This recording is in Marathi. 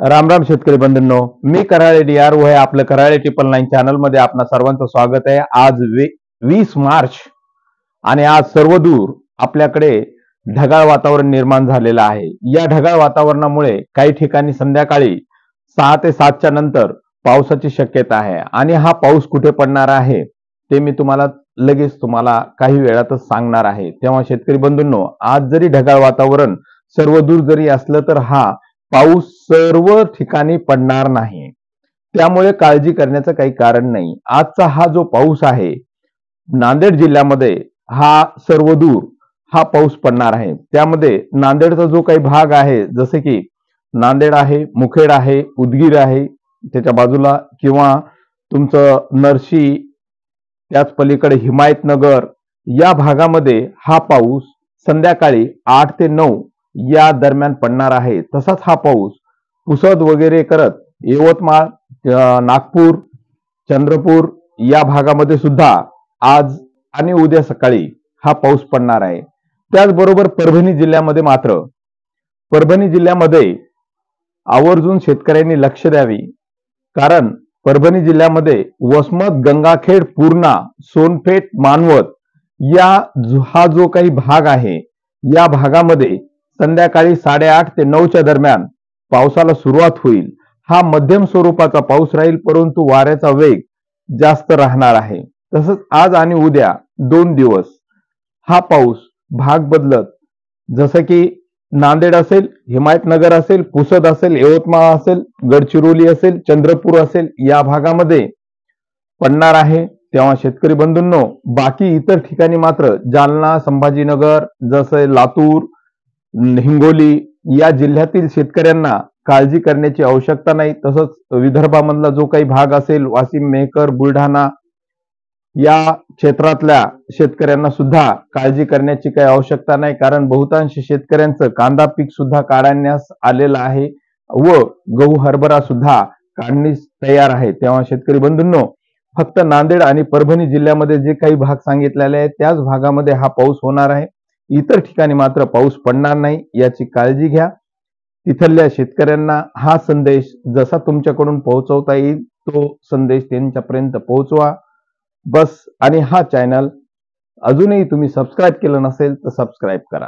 राम राम शेतकरी बंधूंनो, मी कराळे डीआर आहे. आपलं कराळे 999 चॅनल मध्ये आपणा सर्वांचं स्वागत आहे. आज 20 मार्च आणि आज सर्वदूर आपल्याकडे ढगाळ वातावरण निर्माण झालेलं आहे. या ढगाळ वातावरणामुळे काही ठिकाणी संध्याकाळी 6 ते 7 च्या नंतर पावसाची शक्यता आहे आणि हा पाऊस कुठे पडणार आहे ते मी तुम्हाला काही वेळातच सांगणार आहे. तेव्हा शेतकरी बंधूंनो, आज जरी ढगाळ वातावरण सर्वदूर जरी असलं तर हा पाऊस सर्व ठिकाणी पडणार नाही, त्यामुळे काळजी करण्याचं काही कारण नाही. आजचा हा जो पाऊस आहे नांदेड जिल्ह्यामध्ये हा सर्वदूर हा पाऊस पडणार आहे. त्यामध्ये नांदेडचा जो काही भाग आहे, जसे की नांदेड आहे, मुखेड आहे, उदगीर आहे त्याच्या बाजूला, किंवा तुमचं नरशी, त्याच पलीकडे हिमायतनगर, या भागामध्ये हा पाऊस संध्याकाळी 8 ते 9 या दरम्यान पडणार आहे. तसाच हा पाऊस पुसद वगैरे करत यवतमाळ, नागपूर, चंद्रपूर या भागामध्ये सुद्धा आज आणि उद्या सकाळी हा पाऊस पडणार आहे. त्याचबरोबर परभणी जिल्ह्यामध्ये आवर्जून शेतकऱ्यांनी लक्ष द्यावे, कारण परभणी जिल्ह्यामध्ये वसमत, गंगाखेड, पूर्णा, सोनपेठ, मानवत हा जो काही भाग आहे, या भागामध्ये संध्याकाळी 8:30 ते 9 च्या दरम्यान पावसाला सुरुवात होईल. हा मध्यम स्वरूपाचा पाऊस राहील, परंतु वाऱ्याचा वेग जास्त राहणार आहे. तसंच आज आणि उद्या 2 दिवस हा पाऊस भाग बदलत, जसं की नांदेड असेल, हिमायतनगर असेल, पुसद असेल, यवतमाळ असेल, गडचिरोली असेल, चंद्रपूर असेल, या भागामध्ये पडणार आहे. तेव्हा शेतकरी बंधूंनो, बाकी इतर ठिकाणी मात्र जालना, संभाजीनगर, जसे लातूर, हिंगोली या जिल्ह्यातील शेतकऱ्यांना काळजी करण्याची आवश्यकता नाही. तसंच विदर्भामधला जो काही भाग असेल, वाशिम, मेहकर, बुलढाणा या क्षेत्रातल्या शेतकऱ्यांना सुद्धा काळजी करण्याची काही आवश्यकता नाही, कारण बहुतांश शेतकऱ्यांचं कांदा पीक सुद्धा काढण्यास आलेलं आहे व गहू, हरभरा सुद्धा काढणीस तयार आहे. तेव्हा शेतकरी बंधूंनो, फक्त नांदेड आणि परभणी जिल्ह्यामध्ये जे काही भाग सांगितलेले आहेत त्याच भागामध्ये हा पाऊस होणार आहे. इतर ठिकाणी मात्र पाऊस पडणार नाही, याची काळजी घ्या. तिथल्या शेतकऱ्यांना हा संदेश जसा तुमच्याकडून पोहोचवता येईल तो संदेश त्यांच्यापर्यंत पोहोचवा बस. आणि हा चॅनल अजूनही तुम्ही सबस्क्राईब केलं नसेल तर सबस्क्राईब करा.